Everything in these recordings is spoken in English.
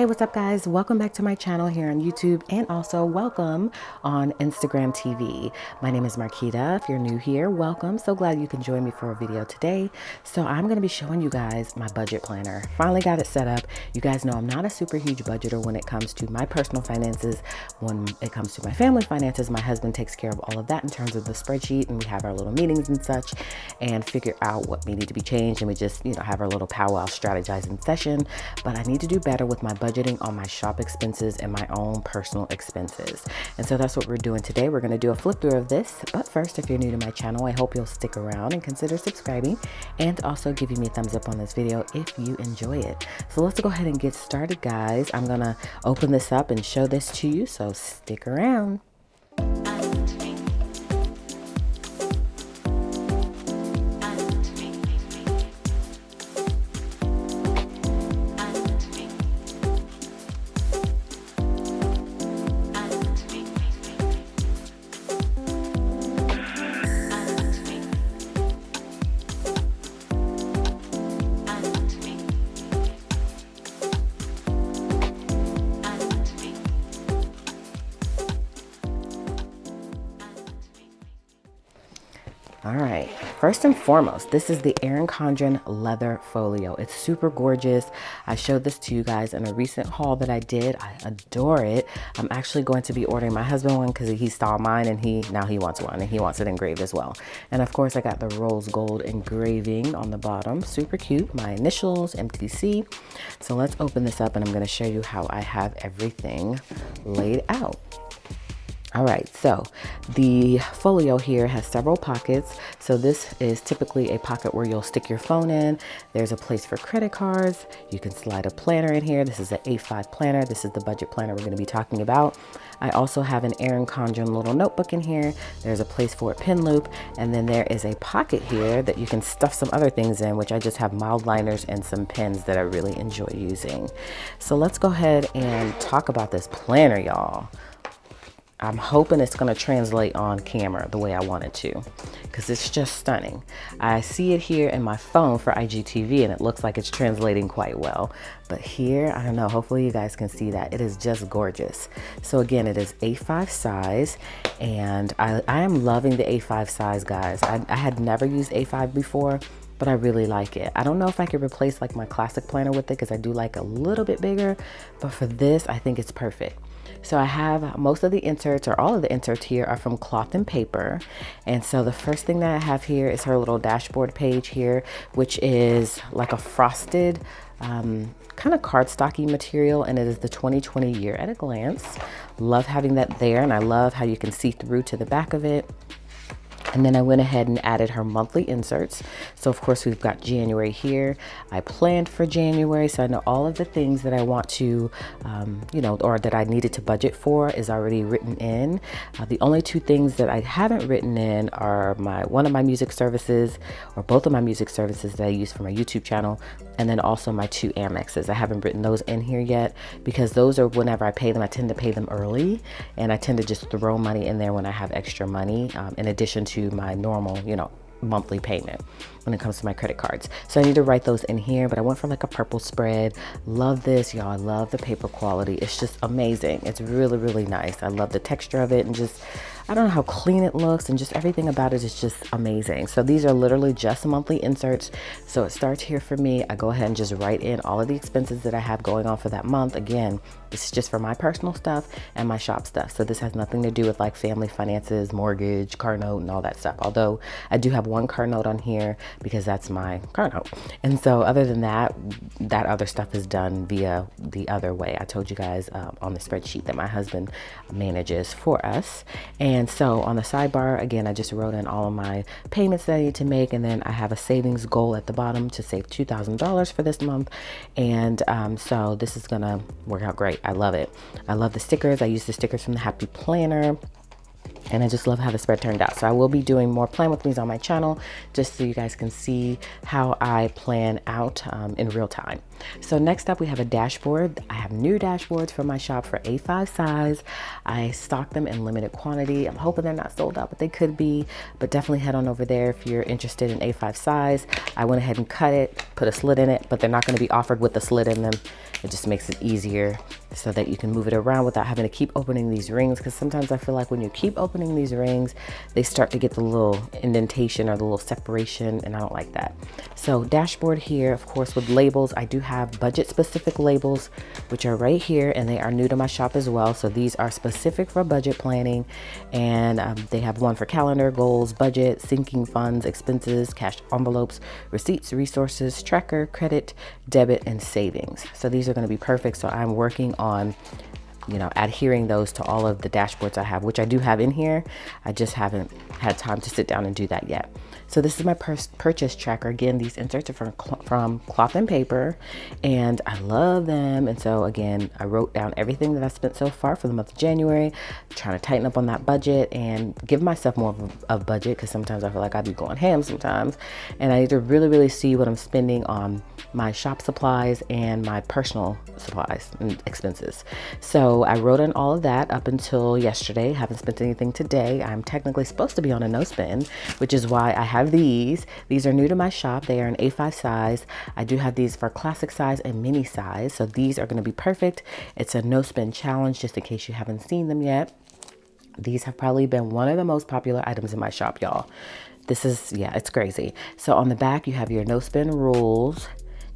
Hey, what's up guys? Welcome back to my channel here on YouTube and also welcome on Instagram TV. My name is Marquita. If you're new here, welcome. So glad you can join me for a video today. So I'm going to be showing you guys my budget planner. Finally got it set up. You guys know I'm not a super huge budgeter when it comes to my personal finances. When it comes to my family finances, my husband takes care of all of that in terms of the spreadsheet, and we have our little meetings and such and figure out what may need to be changed, and we just, have our little powwow strategizing session. But I need to do better with my budgeting on my shop expenses and my own personal expenses. And so that's what we're doing today. We're going to do a flip through of this. But first, if you're new to my channel, I hope you'll stick around and consider subscribing and also giving me a thumbs up on this video if you enjoy it. So let's go ahead and get started, guys. I'm going to open this up and show this to you. So stick around. All right, first and foremost, this is the Erin Condren leather folio. It's super gorgeous. I showed this to you guys in a recent haul that I did. I adore it. I'm actually going to be ordering my husband one because he saw mine and now he wants one, and he wants it engraved as well. And of course I got the rose gold engraving on the bottom. Super cute. My initials, MTC. So let's open this up and I'm going to show you how I have everything laid out. All right, so the folio here has several pockets. So this is typically a pocket where you'll stick your phone in. There's a place for credit cards. You can slide a planner in here. This is an A5 planner. This is the budget planner we're going to be talking about. I also have an Erin Condren little notebook in here. There's a place for a pen loop. And then there is a pocket here that you can stuff some other things in, which I just have mild liners and some pens that I really enjoy using. So let's go ahead and talk about this planner, y'all. I'm hoping it's going to translate on camera the way I want it to, because it's just stunning. I see it here in my phone for IGTV and it looks like it's translating quite well. But here, I don't know, hopefully you guys can see that. It is just gorgeous. So again, it is A5 size, and I am loving the A5 size, guys. I had never used A5 before, but I really like it. I don't know if I could replace like my classic planner with it because I do like a little bit bigger, but for this, I think it's perfect. So I have most of the inserts, or all of the inserts here, are from cloth and paper. And so the first thing that I have here is her little dashboard page here, which is like a frosted kind of cardstocky material, and it is the 2020 year at a glance. Love having that there, and I love how you can see through to the back of it. And then I went ahead and added her monthly inserts. So of course we've got January here. I planned for January, so I know all of the things that I want to, or that I needed to budget for is already written in. The only two things that I haven't written in are one of my music services, or both of my music services that I use for my YouTube channel, and then also my 2 Amexes. I haven't written those in here yet because those are whenever I pay them, I tend to pay them early, and I tend to just throw money in there when I have extra money, in addition to my normal, monthly payment when it comes to my credit cards. So I need to write those in here, but I went for like a purple spread. Love this, y'all. I love the paper quality. It's just amazing. It's really, really nice. I love the texture of it, and just, I don't know how clean it looks, and just everything about it is just amazing. So these are literally just monthly inserts. So it starts here for me. I go ahead and just write in all of the expenses that I have going on for that month. Again, this is just for my personal stuff and my shop stuff. So this has nothing to do with like family finances, mortgage, car note, and all that stuff. Although I do have one car note on here because that's my car note. And so other than that, that other stuff is done via the other way. I told you guys on the spreadsheet that my husband manages for us. And so on the sidebar, again, I just wrote in all of my payments that I need to make. And then I have a savings goal at the bottom to save $2,000 for this month. And so this is gonna work out great. I love it. I love the stickers. I use the stickers from the Happy Planner. And I just love how the spread turned out. So I will be doing more plan with me's on my channel, just so you guys can see how I plan out in real time. So next up we have a dashboard. I have new dashboards for my shop for A5 size. I stock them in limited quantity. I'm hoping they're not sold out, but they could be, but definitely head on over there if you're interested in A5 size. I went ahead and cut it, put a slit in it, but they're not going to be offered with the slit in them. It just makes it easier so that you can move it around without having to keep opening these rings, because sometimes I feel like when you keep opening these rings, they start to get the little indentation or the little separation, and I don't like that. So dashboard here, of course, with labels. I do have budget specific labels, which are right here, and they are new to my shop as well. So these are specific for budget planning, and they have one for calendar, goals, budget, sinking funds, expenses, cash envelopes, receipts, resources, tracker, credit, debit, and savings. So these are going to be perfect. So I'm working on, you know, adhering those to all of the dashboards I have, which I do have in here. I just haven't had time to sit down and do that yet. So this is my purchase tracker. Again, these inserts are from Cloth and Paper, and I love them. And so again, I wrote down everything that I spent so far for the month of January, trying to tighten up on that budget and give myself more of budget, because sometimes I feel like I be going ham sometimes, and I need to really see what I'm spending on my shop supplies and my personal supplies and expenses. So I wrote in all of that up until yesterday. Haven't spent anything today. I'm technically supposed to be on a no spend, which is why I have these. These are new to my shop. They are an A5 size. I do have these for classic size and mini size. So these are going to be perfect. It's a no spend challenge, just in case you haven't seen them yet. These have probably been one of the most popular items in my shop, y'all. This is, yeah, it's crazy. So on the back, you have your no spend rules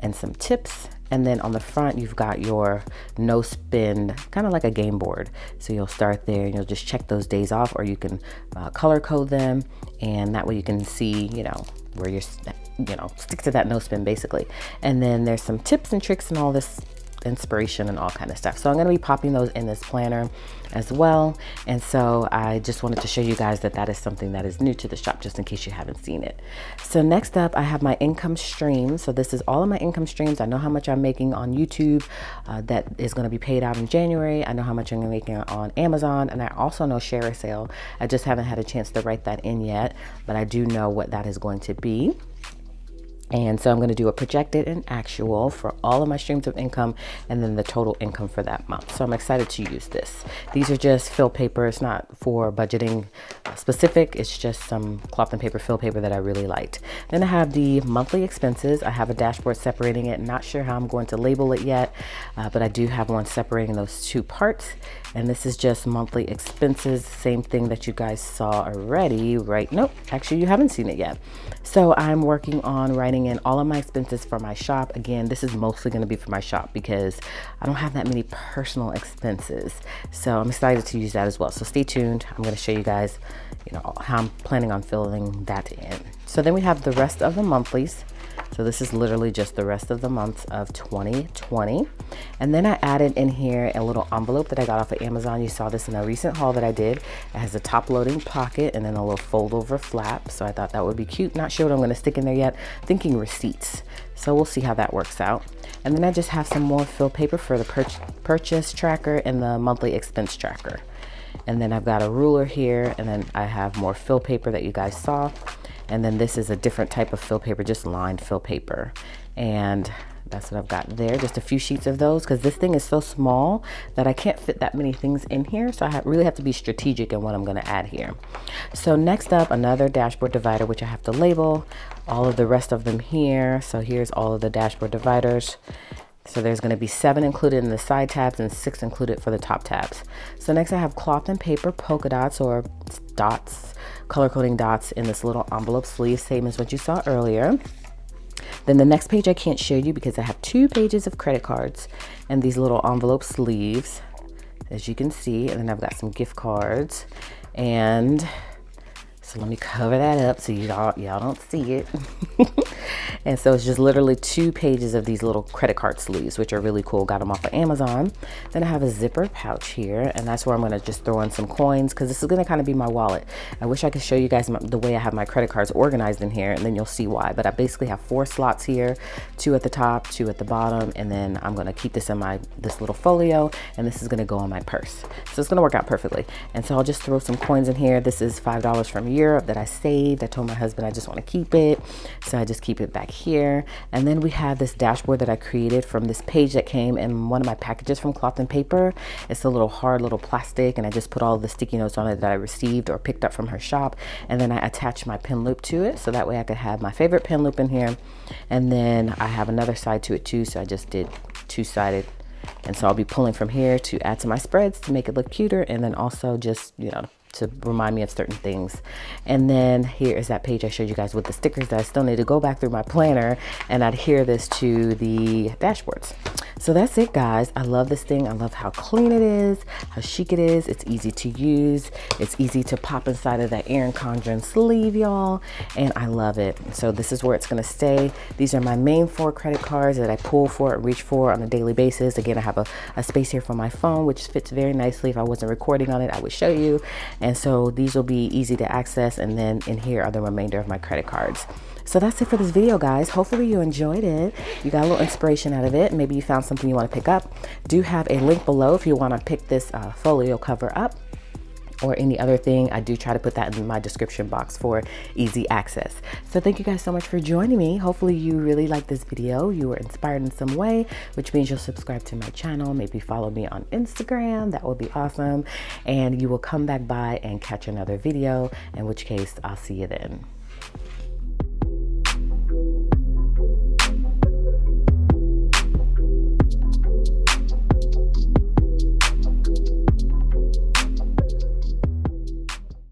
and some tips. And then on the front, you've got your no spend, kind of like a game board. So you'll start there and you'll just check those days off, or you can color code them. And that way you can see, you know, where you're, you know, stick to that no spend basically. And then there's some tips and tricks and all this inspiration and all kind of stuff. So I'm going to be popping those in this planner as well. And so I just wanted to show you guys that that is something that is new to the shop, just in case you haven't seen it. So next up, I have my income streams. So this is all of my income streams. I know how much I'm making on YouTube that is going to be paid out in January. I know how much I'm making on Amazon, and I also know share a sale. I just haven't had a chance to write that in yet, but I do know what that is going to be. And so I'm going to do a projected and actual for all of my streams of income, and then the total income for that month. So I'm excited to use this. These are just fill paper. It's not for budgeting specific. It's just some cloth and paper fill paper that I really liked. Then I have the monthly expenses. I have a dashboard separating it. Not sure how I'm going to label it yet, but I do have one separating those two parts. And this is just monthly expenses. Same thing that you guys saw already, right? Nope, actually you haven't seen it yet. So I'm working on writing in all of my expenses for my shop. Again, this is mostly going to be for my shop because I don't have that many personal expenses. So I'm excited to use that as well. So stay tuned. I'm going to show you guys, you know, how I'm planning on filling that in. So then we have the rest of the monthlies. So this is literally just the rest of the months of 2020. And then I added in here a little envelope that I got off of Amazon. You saw this in a recent haul that I did. It has a top loading pocket and then a little fold over flap. So I thought that would be cute. Not sure what I'm going to stick in there yet. Thinking receipts. So we'll see how that works out. And then I just have some more fill paper for the purchase tracker and the monthly expense tracker. And then I've got a ruler here, and then I have more fill paper that you guys saw. And then this is a different type of fill paper, just lined fill paper. And that's what I've got there, just a few sheets of those, because this thing is so small that I can't fit that many things in here. So I really have to be strategic in what I'm going to add here. So next up, another dashboard divider, which I have to label all of the rest of them here. So here's all of the dashboard dividers. So there's going to be 7 included in the side tabs and 6 included for the top tabs. So next I have cloth and paper polka dots, or dots, color coding dots in this little envelope sleeve, same as what you saw earlier. Then the next page I can't show you because I have 2 pages of credit cards and these little envelope sleeves, as you can see. And then I've got some gift cards. And so let me cover that up so y'all don't see it. And so it's just literally 2 pages of these little credit card sleeves, which are really cool. Got them off of Amazon. Then I have a zipper pouch here, and that's where I'm going to just throw in some coins, because this is going to kind of be my wallet. I wish I could show you guys the way I have my credit cards organized in here, and then you'll see why. But I basically have 4 slots here, 2 at the top, 2 at the bottom, and then I'm going to keep this in this little folio, and this is going to go on my purse. So it's going to work out perfectly. And so I'll just throw some coins in here. This is $5 from year that I saved. I told my husband I just want to keep it, so I just keep it back here. And then we have this dashboard that I created from this page that came in one of my packages from Cloth and Paper. It's a little hard little plastic, and I just put all the sticky notes on it that I received or picked up from her shop, and then I attached my pen loop to it, so that way I could have my favorite pen loop in here. And then I have another side to it too, so I just did two-sided. And so I'll be pulling from here to add to my spreads to make it look cuter, and then also just, you know, to remind me of certain things. And then here is that page I showed you guys with the stickers that I still need to go back through my planner and adhere this to the dashboards. So that's it, guys. I love this thing. I love how clean it is, how chic it is. It's easy to use. It's easy to pop inside of that Erin Condren sleeve, y'all. And I love it. So this is where it's gonna stay. These are my main 4 credit cards that I pull for, reach for on a daily basis. Again, I have a space here for my phone, which fits very nicely. If I wasn't recording on it, I would show you. And so these will be easy to access. And then in here are the remainder of my credit cards. So that's it for this video, guys. Hopefully you enjoyed it. You got a little inspiration out of it. Maybe you found something you want to pick up. Do have a link below if you want to pick this folio cover up or any other thing. I do try to put that in my description box for easy access. So thank you guys so much for joining me. Hopefully you really liked this video. You were inspired in some way, which means you'll subscribe to my channel. Maybe follow me on Instagram. That would be awesome. And you will come back by and catch another video, in which case I'll see you then.